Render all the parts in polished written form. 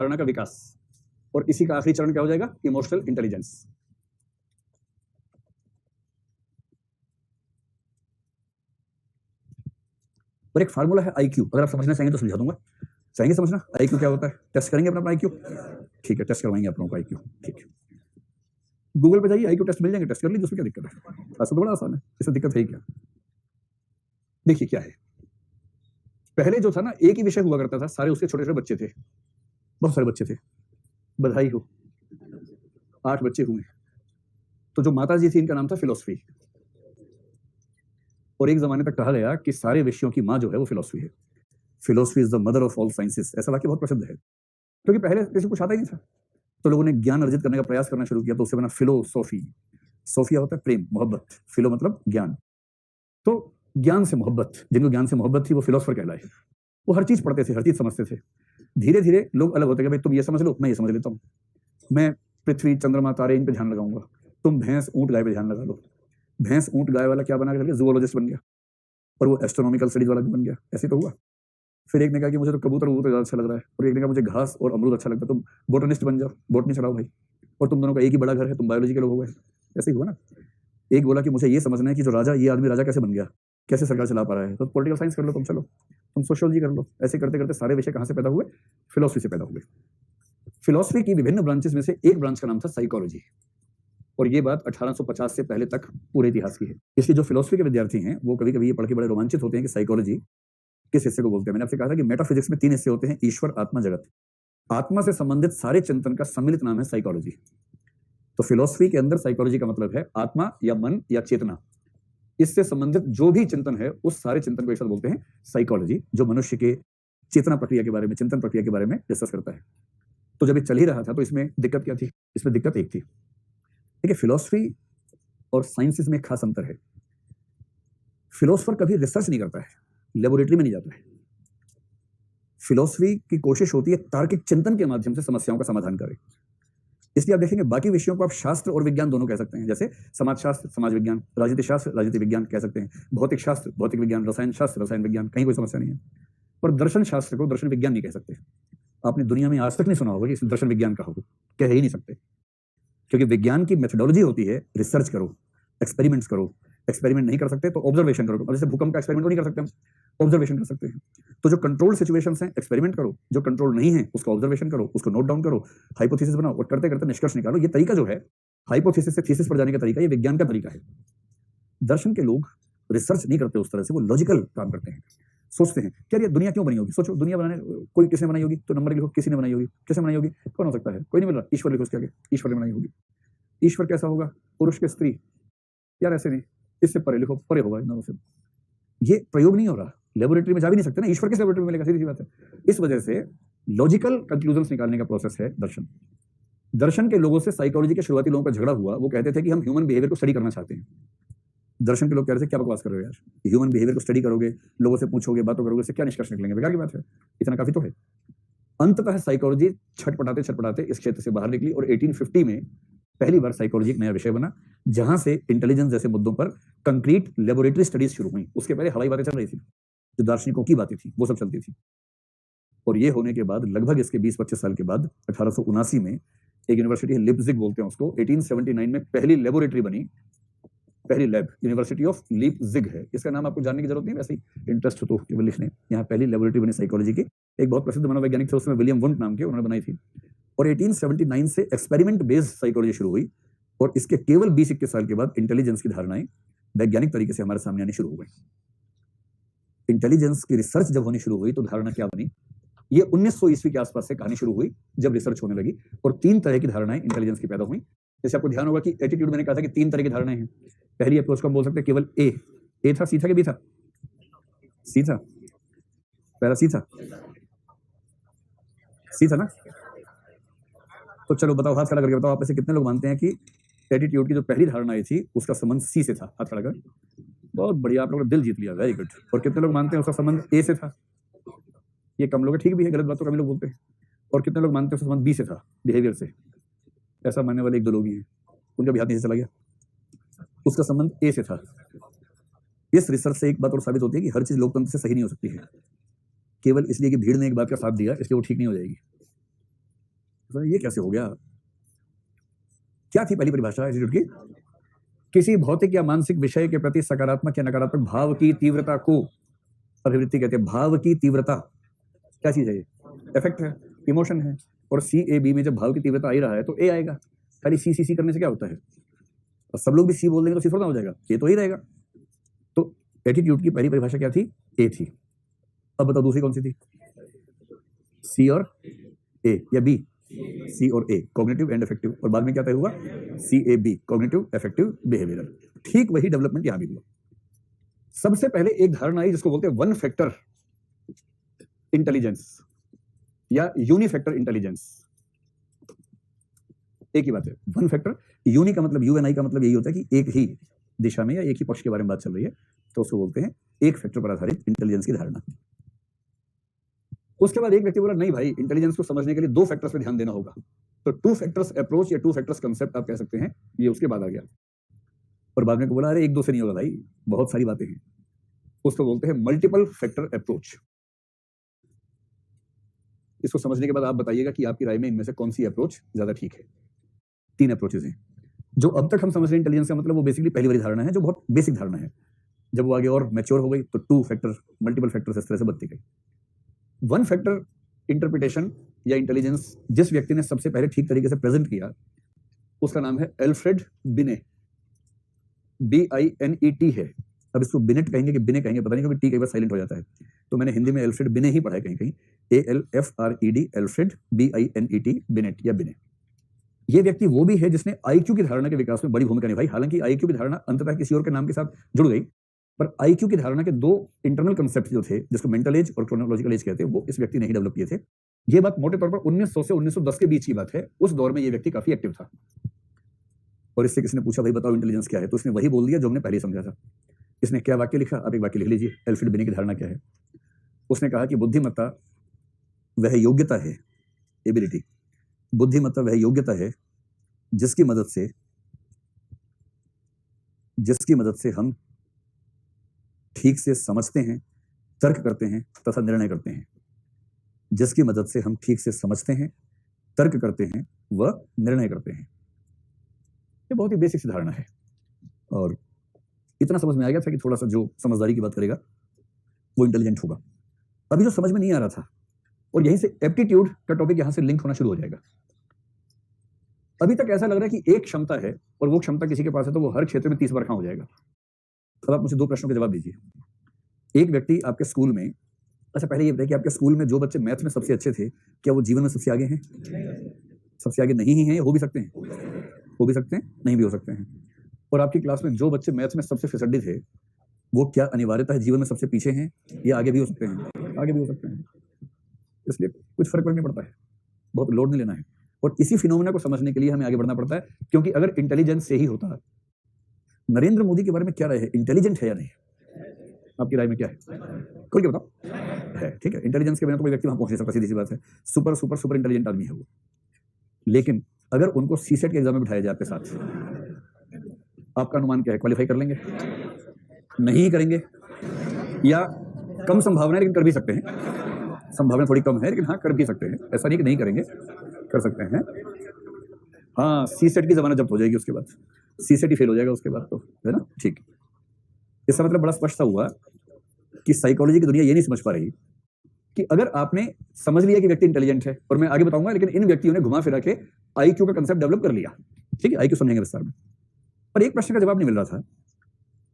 धारणा का विकास, और इसी का आखिरी चरण क्या हो जाएगा? Emotional intelligence. और एक फार्मूला है आईक्यू, अगर आप समझना चाहेंगे तो समझा दूंगा। चाहेंगे समझना आईक्यू क्या होता है? टेस्ट करेंगे अपना आईक्यू? ठीक है, टेस्ट करवाएंगे आप लोगों का आईक्यू। ठीक है, गूगल पे जाइए, आईक्यू टेस्ट मिल जाएंगे, टेस्ट कर लीजिए, उसमें क्या दिक्कत है? ऐसा तो बड़ा आसान है, इसमें दिक्कत है ही क्या? देखिए क्या है, पहले जो था ना, एक ही विषय हुआ करता था, सारे उसके छोटे छोटे बच्चे थे, बहुत सारे बच्चे थे, बधाई हो 8 बच्चे हुए। तो जो माता जी थी इनका नाम था फिलोसफी, और एक जमाने तक कहा गया कि सारे विषयों की माँ जो है वो फिलोसफी है। Philosophy is the mother of all sciences, ऐसा वाक्य बहुत प्रसिद्ध है, क्योंकि पहले किसी को कुछ आता ही नहीं था, तो लोगों ने ज्ञान अर्जित करने का प्रयास करना शुरू किया, तो उससे बना फिलोसॉफी। सोफिया होता है प्रेम, मोहब्बत, फिलो मतलब ज्ञान, तो ज्ञान से मोहब्बत, जिनको ज्ञान से मोहब्बत थी वो फिलोसफर कहलाए। वो हर चीज पढ़ते थे, हर चीज समझते थे। धीरे धीरे लोग अलग होते गए, भाई तुम ये समझ लो, मैं ये समझ लेता हूँ, मैं पृथ्वी चंद्रमा तारे इन पे ध्यान लगाऊंगा, तुम भैंस ऊंट गाय पे ध्यान लगा लो। भैंस ऊंट गाय वाला क्या बना के जूलॉजिस्ट बन गया, और वो एस्ट्रोनॉमिकल स्टडीज वाला भी बन गया, ऐसे तो हुआ। फिर एक ने कहा कि मुझे तो कबूतर ज्यादा अच्छा लग रहा है, और एक ने कहा मुझे घास और अमरूद अच्छा लगता है, तुम बोटनिस्ट बन जाओ, बोटनी चलाओ भाई, और तुम दोनों का एक ही बड़ा घर है, तुम बायोलॉजी के लोग हो गए। ऐसे ही हुआ ना। एक बोला कि मुझे ये समझना है कि जो राजा, ये आदमी राजा कैसे बन गया, कैसे सरकार चला पा रहा है, तो पॉलिटिकल साइंस कर लो तुम, चलो तुम सोशियोलॉजी कर लो। ऐसे करते करते सारे विषय कहाँ से पैदा हुए? फिलोसफी से पैदा हुए। फिलोसफी की विभिन्न ब्रांचेस में से एक ब्रांच का नाम था साइकोलॉजी, और ये बात 1850 से पहले तक पूरे इतिहास की है। इसलिए जो फिलोसफी के विद्यार्थी हैं वो कभी कभी ये पढ़ के बड़े रोमांचित होते हैं कि साइकोलॉजी किस हिस्से को बोलते हैं। मैंने आपसे कहा था कि मेटाफिजिक्स में 3 हिस्से होते हैं, ईश्वर, आत्मा, जगत। आत्मा से संबंधित सारे चिंतन का सम्मिलित नाम है साइकोलॉजी। तो फिलोसफी के अंदर साइकोलॉजी का मतलब है आत्मा या मन या चेतना, इससे संबंधित जो भी चिंतन है उस सारे चिंतन को एक साथ बोलते हैं साइकोलॉजी, जो मनुष्य के चेतना प्रक्रिया के बारे में, चिंतन प्रक्रिया के बारे में डिस्कस करता है। तो जब ये चल ही रहा था तो इसमें दिक्कत क्या थी? इसमें दिक्कत एक थी, देखिए फिलोसफी और साइंसेस में एक खास अंतर है। फिलोसफर कभी रिसर्च नहीं करता है, लेबोरेटरी में नहीं जाता है। फिलोसफी की कोशिश होती है तार्किक चिंतन के माध्यम से समस्याओं का समाधान करे। इसलिए आप देखेंगे बाकी विषयों को आप शास्त्र और विज्ञान दोनों कह सकते हैं, जैसे समाजशास्त्र, समाज विज्ञान, राजनीति शास्त्र, राजनीति विज्ञान कह सकते हैं, भौतिक शास्त्र, भौतिक विज्ञान, रसायन शास्त्र, रसायन विज्ञान, कहीं कोई समस्या नहीं है। पर दर्शन शास्त्र को दर्शन विज्ञान नहीं कह सकते। आपने दुनिया में आज तक नहीं सुना होगा कि इसमें दर्शन विज्ञान कहा हो, कह ही नहीं सकते, क्योंकि विज्ञान की मेथोडोलॉजी होती है रिसर्च करो, एक्सपेरिमेंट्स करो। एक्सपेरिमेंट नहीं कर सकते तो ऑब्जर्वेशन करो। अब जैसे भूकंप का एक्सपेरिमेंट नहीं कर सकते हम, ऑब्जर्वेशन कर सकते हैं। तो जो कंट्रोल सिचुएशंस हैं एक्सपेरिमेंट करो, जो कंट्रोल नहीं है उसको ऑब्जर्वेशन करो, उसको नोट डाउन करो, हाइपोथेसिस बनाओ, और करते करते निष्कर्ष निकालो। ये तरीका जो है हाइपोथेसिस से थीसिस पर जाने का तरीका, ये विज्ञान का तरीका है। दर्शन के लोग रिसर्च नहीं करते उस तरह से, वो लॉजिकल काम करते हैं, सोचते हैं कि यार ये दुनिया क्यों बनी होगी। सोचो दुनिया बनाने कोई किसने बनाई होगी, तो नंबर लिखो, किसी ने बनाई होगी। कैसे बनाई होगी? कौन हो सकता है? कोई नहीं मिल रहा, ईश्वर लिखो उसके आगे, ईश्वर ने बनाई होगी। ईश्वर कैसा होगा? पुरुष के स्त्री? यार ऐसे नहीं, इससे परे लिखो, परे होगा इन दोनों से। ये प्रयोग नहीं हो रहा, लेबोरेटरी में जा भी नहीं सकते ना, ईश्वर किस लेबोरेटरी में मिलेगा? सीधी सी बात है। इस वजह से लॉजिकल कंक्लूजन्स निकालने का प्रोसेस है दर्शन। दर्शन के लोगों से साइकोलॉजी के शुरुआती लोगों का झगड़ा हुआ। वो कहते थे कि हम ह्यूमन बिहेवियर को स्टडी करना चाहते हैं। दर्शन के लोग कह रहे थे क्या बकवास कर रहे हो यार, ह्यूमन बिहेवियर को स्टडी करोगे, लोगों से पूछोगे, बातों करोगे, इससे क्या निष्कर्ष निकलेंगे? बेकार की बात है, इतना काफी तो है। अंततः साइकोलॉजी छटपटाते छटपटाते इस क्षेत्र से बाहर निकली, और 1850 में पहली बार साइकोलॉजी एक नया विषय बना, जहां से इंटेलिजेंस जैसे मुद्दों पर कंक्रीट लेबोरेटरी स्टडीज शुरू हुई। उसके पहले हवाई बातें चल रही थी, जो दार्शनिकों की बातें थी वो सब चलती थी। और ये होने के बाद लगभग इसके 20-25 साल के बाद 1879 में एक यूनिवर्सिटी है, लिप्जिग बोलते हैं उसको, 1879 में पहली लेबोरेटरी बनी, पहली लैब, यूनिवर्सिटी ऑफ लीपजिग है। इसका नाम आपको जानने की जरूरत नहीं, वैसे ही इंटरेस्ट हो तो केवल लिख लें। यहाँ पहली लेबोरेटरी बनी साइकोलॉजी की। एक बहुत प्रसिद्ध मनोवैज्ञानिक थे उसमें, विलियम वुंट नाम के, उन्होंने बनाई थी। और 1879 से एक्सपेरिमेंट बेस्ड साइकोलॉजी शुरू हुई, और इसके केवल 20-21 साल के बाद इंटेलिजेंस की धारणाएं वैज्ञानिक तरीके से हमारे सामने आनी शुरू हो गई। इंटेलिजेंस की रिसर्च जब होनी शुरू हुई तो धारणा क्या बनी? ये 1900 ईस्वी के आसपास से कहानी शुरू हुई, जब रिसर्च होने लगी, और 3 तरह की धारणाएं इंटेलिजेंस की पैदा हुई। जैसे आपको ध्यान होगा कि एटीट्यूड, मैंने कहा था कि 3 तरह की धारणाएं हैं। पहली अप्रोच को हम बोल सकते हैं केवल ए था, सी था कि बी था? सी था, पहला सी था, सी था ना। तो चलो बताओ, हाथ खड़ा करके बताओ, आप में से कितने लोग मानते हैं कि एटीट्यूड की जो पहली धारणा आई थी उसका संबंध सी से था? हाथ खड़ा कर। बहुत बढ़िया, आप लोगों ने दिल जीत लिया, वेरी गुड। और कितने लोग मानते हैं उसका संबंध ए से था? ये कम लोग है, ठीक भी है, गलत बात तो कम लोग बोलते हैं। और कितने लोग मानते हैं उसका संबंध बी से था, बिहेवियर से? ऐसा मानने वाले 1-2 लोग ही हैं, उनका भी हाथ नीचे चला गया। उसका संबंध ए से था। इस रिसर्च से एक बात और साबित होती है कि हर चीज लोकतंत्र से सही नहीं हो सकती है। केवल इसलिए कि भीड़ ने एक बात का साथ दिया इसलिए वो ठीक नहीं हो जाएगी। तो ये कैसे हो गया? क्या थी पहली परिभाषा एटीट्यूड की? किसी भौतिक या मानसिक विषय के प्रति सकारात्मक या नकारात्मक भाव की तीव्रता को अभिवृत्ति कहते हैं। भाव की तीव्रता क्या चीज है? ये इफेक्ट है, इमोशन है। और CAB में जब भाव की तीव्रता आ ही रहा है तो A आएगा। खाली C करने से क्या होता है? और सब लोग भी C बोल देंगे तो C थोड़ा हो जाएगा, A तो ही रहेगा। तो एटीट्यूड की पहली परिभाषा क्या थी? A थी। अब बताओ दूसरी कौन सी थी? C और A या B? C और A, कॉग्निटिव एंड इफेक्टिव। और बाद में क्या तय हुआ? CAB, cognitive effective behavioural. ठीक वही डेवलपमेंट यहां भी हुआ। सबसे पहले एक धारणा आई जिसको बोलते हैं वन फैक्टर इंटेलिजेंस या यूनिफैक्टर इंटेलिजेंस। एक ही बात है, वन फैक्टर। यूनि का मतलब UNI का मतलब यही होता है कि एक ही दिशा में या एक ही पक्ष के बारे में बात चल रही है, तो उसको बोलते हैं एक फैक्टर पर आधारित इंटेलिजेंस की धारणा। उसके बाद एक व्यक्ति बोला नहीं भाई, इंटेलिजेंस को समझने के लिए 2 फैक्टर्स पे ध्यान देना होगा। तो 2 फैक्टर्स अप्रोच या 2 फैक्टर्स कंसेप्ट आप कह सकते हैं, ये उसके बाद आ गया। और बाद में को बोला अरे 1-2 से नहीं होगा भाई, बहुत सारी बातें हैं। उसको बोलते हैं मल्टीपल फैक्टर अप्रोच। इसको समझने के बाद आप बताइएगा कि आपकी राय में इनमें से कौन सी अप्रोच ज्यादा ठीक है। 3 अप्रोचेस हैं जो अब तक हम समझ रहे हैं इंटेलिजेंस का मतलब, वो बेसिकली पहली वाली धारणा है जो बहुत बेसिक धारणा है। जब वो आगे और मैच्योर हो गई तो 2 फैक्टर, मल्टीपल फैक्टर्स इस तरह से बनती गई। वन फैक्टर इंटरप्रिटेशन या इंटेलिजेंस जिस व्यक्ति ने सबसे पहले ठीक तरीके से प्रेजेंट किया उसका नाम है एल्फ्रेड बिने। BINET है। अब इसको बिनेट कहेंगे कि बिने कहेंगे पता नहीं, क्योंकि टी कई बार साइलेंट हो जाता है, तो मैंने हिंदी में एल्फ्रेड बिने ही पढ़ा है कहीं कहीं। ALFRED, एल्फ्रेड BINET, बिनेट या बिने। ये व्यक्ति वो भी है जिसने IQ की धारणा के विकास में बड़ी भूमिका निभाई। हालांकि IQ की धारणा अंततः किसी और के नाम के साथ जुड़ गई, पर IQ की धारणा के 2 इंटरनल कंसेप्ट जो थे, जिसको मेंटल एज और क्रोनोलॉजिकल एज कहते हैं, वो इस व्यक्ति ने ही डेवलप किए थे। ये बात मोटे तौर पर 1900 से 1910 के बीच की बात है। उस दौर में ये व्यक्ति काफी एक्टिव था। और इससे किसी ने पूछा भाई बताओ इंटेलिजेंस क्या है, तो इसने वही बोल दिया जो हमने पहले समझा था। इसने क्या वाक्य लिखा, आप एक वाक्य लिख लीजिए। एल्फ्रेड बिने की धारणा क्या है? उसने कहा कि बुद्धिमत्ता वह योग्यता है, एबिलिटी, बुद्धिमत्ता वह योग्यता है जिसकी मदद से हम ठीक से समझते हैं, तर्क करते हैं तथा निर्णय करते हैं। जिसकी मदद से हम ठीक से समझते हैं, तर्क करते हैं व निर्णय करते हैं। ये बहुत ही बेसिक धारणा है और इतना समझ में आ गया था कि थोड़ा सा जो समझदारी की बात करेगा वो इंटेलिजेंट होगा। अभी जो समझ में नहीं आ रहा था, और यहीं से एप्टीट्यूड का टॉपिक यहां से लिंक होना शुरू हो जाएगा। अभी तक ऐसा लग रहा है कि एक क्षमता है और वो क्षमता किसी के पास है तो वो हर क्षेत्र में 30 बार हो जाएगा। अब आप मुझे 2 प्रश्नों के जवाब दीजिए। एक व्यक्ति आपके स्कूल में, अच्छा पहले ये बताइए कि आपके स्कूल में जो बच्चे मैथ में सबसे अच्छे थे, क्या वो जीवन में सबसे आगे हैं? सबसे आगे नहीं ही हैं, हो भी सकते हैं, हो भी सकते हैं, नहीं भी हो सकते हैं। और आपकी क्लास में जो बच्चे मैथ में सबसे फिसड्डी थे, वो क्या अनिवार्यता है जीवन में सबसे पीछे हैं, या आगे भी हो सकते हैं? आगे भी हो सकते हैं। इसलिए कुछ फर्क नहीं पड़ता है, बहुत लोड नहीं लेना है। और इसी फिनोमेना को समझने के लिए हमें आगे बढ़ना पड़ता है, क्योंकि अगर इंटेलिजेंस से ही होता। नरेंद्र मोदी के बारे में क्या राय है, इंटेलिजेंट है या नहीं? आपकी राय में क्या है? खोल के बताओ। है, ठीक है। इंटेलिजेंस के बिना तो कोई व्यक्ति वहां पहुंच नहीं सकता, सीधी सी बात है। सुपर सुपर सुपर इंटेलिजेंट आदमी है वो। लेकिन अगर उनको सीसेट के एग्जाम में बिठाया जाए आपके साथ, आपका अनुमान क्या है, क्वालिफाई कर लेंगे? नहीं करेंगे, या कम संभावना है लेकिन कर भी सकते हैं। संभावना थोड़ी कम है लेकिन हाँ कर भी सकते हैं। ऐसा नहीं कि नहीं करेंगे, कर सकते हैं। हाँ, सीसेट की जमानत जब्त हो जाएगी उसके बाद, सीसेट ही फेल हो जाएगा उसके बाद, तो है ना। ठीक, इसका मतलब बड़ा स्पष्ट हुआ कि साइकोलॉजी की दुनिया ये नहीं समझ पा रही कि अगर आपने समझ लिया कि व्यक्ति इंटेलिजेंट है, और मैं आगे बताऊंगा, लेकिन इन व्यक्तियों ने घुमा फिरा के IQ का कंसेप्ट डेवलप कर लिया। ठीक है, IQ समझेंगे विस्तार में। पर एक प्रश्न का जवाब नहीं मिल रहा था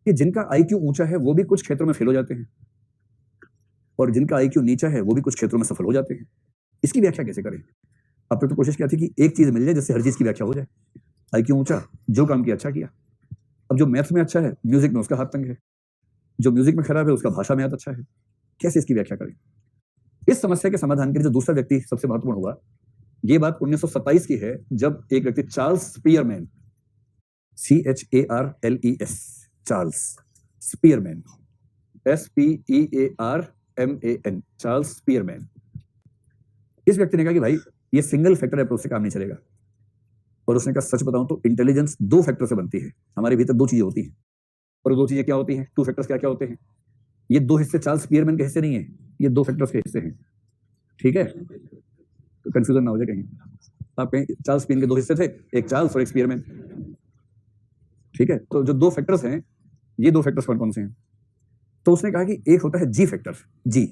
कि जिनका IQ ऊंचा है वो भी कुछ क्षेत्रों में फेल हो जाते हैं, और जिनका IQ नीचा है वो भी कुछ क्षेत्रों में सफल हो जाते हैं। इसकी व्याख्या कैसे करें? अब तक तो कोशिश किया थी कि एक चीज मिल जाए जिससे हर चीज की व्याख्या हो जाए। IQ ऊंचा, जो काम किया अच्छा किया। अब जो मैथ्स में अच्छा है, म्यूजिक में उसका हाथ तंग है। जो म्यूजिक में खराब है, उसका भाषा में हाथ अच्छा है। कैसे इसकी व्याख्या करें? इस समस्या के समाधान के लिए जो दूसरा व्यक्ति सबसे महत्वपूर्ण हुआ, ये बात 1927 की है, जब एक व्यक्ति Charles Spearman, CHARLES, Charles Spearman, SPEARMAN, Charles Spearman, इस व्यक्ति ने कहा कि भाई ये सिंगल फैक्टर अप्रोच से काम नहीं चलेगा। और उसने कहा सच बताऊं तो इंटेलिजेंस 2 फैक्टर से बनती है। हमारे भीतर 2 चीजें होती हैं, और 2 चीजें क्या होती हैं? 2 फैक्टर्स क्या क्या होते हैं? ये 2 हिस्से चार्ल्स स्पीयरमैन के हिस्से नहीं है, ये 2 फैक्टर्स के हिस्से हैं। ठीक है, तो कंफ्यूजन ना हो जाए कहीं। आप कहें चार्ल्स स्पीयरमैन के दो हिस्से थे, एक चार्ल्स और एक स्पीयरमैन, ठीक है। तो जो दो फैक्टर्स हैं, ये दो फैक्टर्स कौन कौन से हैं? तो उसने कहा कि एक होता है जी फैक्टर, जी,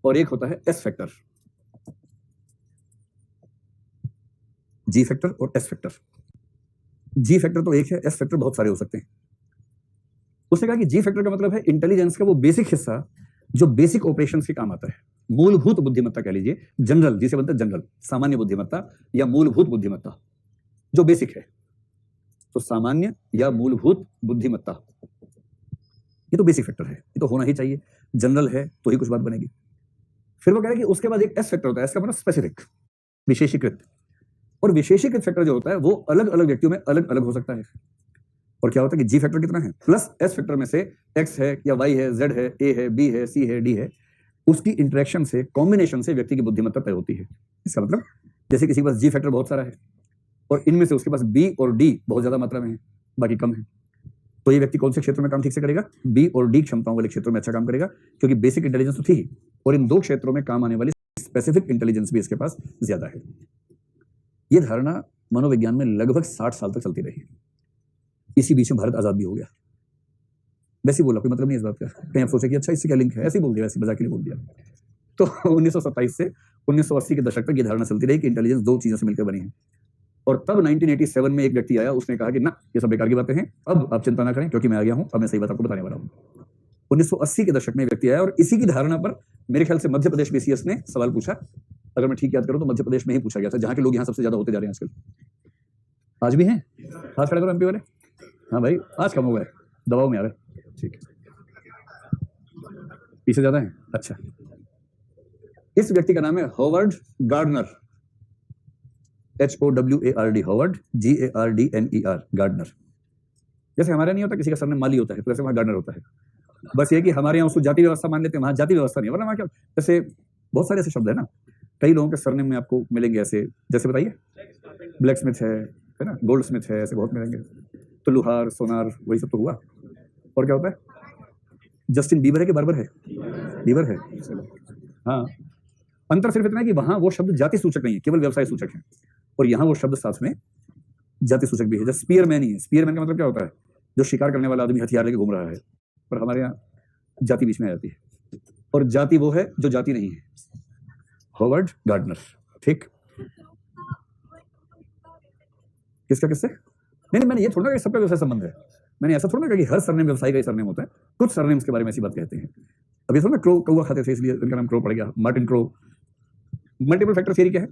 और एक होता है एस फैक्टर, जी फैक्टर और एस फैक्टर। जी फैक्टर तो एक है, एस फैक्टर बहुत सारे हो सकते हैं। उसने कहा कि जी फैक्टर का मतलब है इंटेलिजेंस का वो बेसिक हिस्सा जो बेसिक ऑपरेशंस के काम आता है, मूलभूत बुद्धिमत्ता कह लीजिए, जनरल, जिसे बोलते हैं जनरल, सामान्य बुद्धिमत्ता या मूलभूत बुद्धिमत्ता, जो बेसिक है। तो सामान्य या मूलभूत बुद्धिमत्ता, ये तो बेसिक फैक्टर है, ये तो होना ही चाहिए, जनरल है तो ही कुछ बात बनेगी। फिर वो कह रहे हैं कि उसके बाद एक एस फैक्टर होता है, इसका मतलब स्पेसिफिक, विशेषीकृत। और विशेषीकृत फैक्टर जो होता है वो अलग अलग व्यक्तियों में अलग अलग हो सकता है। और क्या होता है कि जी फैक्टर कितना है प्लस एस फैक्टर में से एक्स है या वाई है, जेड है, ए है, बी है, सी है, डी है, उसकी इंटरेक्शन से, कॉम्बिनेशन से व्यक्ति की बुद्धिमत्ता तय होती है। इसका मतलब जैसे किसी के पास जी फैक्टर बहुत सारा है और इनमें से उसके पास बी और डी बहुत ज्यादा मात्रा में है, बाकी कम है, तो ये व्यक्ति कौन से क्षेत्र में काम ठीक से करेगा? बी और डी क्षमताओं वाले क्षेत्रों में अच्छा काम करेगा, क्योंकि बेसिक इंटेलिजेंस तो थी ही, और इन दो क्षेत्रों में काम आने वाली स्पेसिफिक इंटेलिजेंस भी इसके पास ज्यादा है। ये धारणा मनोविज्ञान में लगभग 60 साल तक चलती रही। इसी बीच में भारत आजाद भी हो गया। वैसे बोला, कोई मतलब नहीं इस बात का, कहीं आप सोचे कि अच्छा इससे क्या लिंक है, ऐसे ही बोल दिया, वैसे मजाक के लिए बोल दिया। तो 1927 से 1980 के दशक तक ये धारणा चलती रही कि इंटेलिजेंस दो चीजों से मिलकर बनी है। और तब 1987 में एक व्यक्ति आया, उसने कहा कि ना, ये सब बेकार की बातें हैं, अब आप चिंता ना करें क्योंकि मैं आ गया हूं, अब मैं सही बात आपको बताने वाला हूं। 1980 के दशक में व्यक्ति आया और इसी की धारणा पर मेरे ख्याल से मध्य प्रदेश बीसीएस ने सवाल पूछा, अगर मैं ठीक याद करूं तो मध्य प्रदेश में ही पूछा गया था, जहां के लोग यहाँ सबसे ज्यादा होते जा रहे हैं आजकल। आज भी हैं, हाथ खड़ा करो एमपी वाले। हाँ भाई, आज कम हो गए, दबाव में आ गए, ठीक है, पीछे ज्यादा है। अच्छा, इस व्यक्ति का नाम है Howard Gardner, HOWARD, Howard, GARDNER, Gardner. जैसे हमारे नहीं होता किसी का सरनेम माली होता है, तो वैसे वहां गार्डनर होता है। बस ये कि हमारे यहाँ उसको जाति व्यवस्था मान लेते हैं, वहां जाति व्यवस्था नहीं है, वरना वहां क्या, जैसे बहुत सारे ऐसे शब्द है ना, कई लोगों के सरनेम में आपको मिलेंगे ऐसे, जैसे बताइए, ब्लैक स्मिथ है ना, गोल्ड स्मिथ है, ऐसे बहुत मिलेंगे। तो लुहार, सोनार, वही सब तो हुआ। और क्या होता है? जस्टिन बीबर है कि बार्बर है? बीबर है। हाँ, अंतर सिर्फ इतना है कि वहां वो शब्द जाति सूचक नहीं है, केवल व्यवसाय सूचक है, और यहाँ वो शब्द साथ में जाति सूचक भी है। जैसे स्पीयरमैन ही है, स्पीयरमैन का मतलब क्या होता है? जो शिकार करने वाला आदमी हथियार लेके घूम रहा है, पर हमारे यहाँ जाति बीच में आ जाती है, और जाति वो है जो जाति नहीं है। हॉवर्ड गार्डनर, ठीक। किसका किससे? नहीं, मैंने ये थोड़ा कि सबका व्यवसाय संबंध है, मैंने ऐसा थोड़ा कहा कि हर सरनेम व्यवसाय का ही सरनेम होता है, कुछ सरनेम्स के बारे में ऐसी बात कहते हैं। अब ये थोड़ा क्रो, कौवा खाते थे इसलिए इनका नाम क्रो पड़ गया, Martin crow. Multiple factor theory क्या है?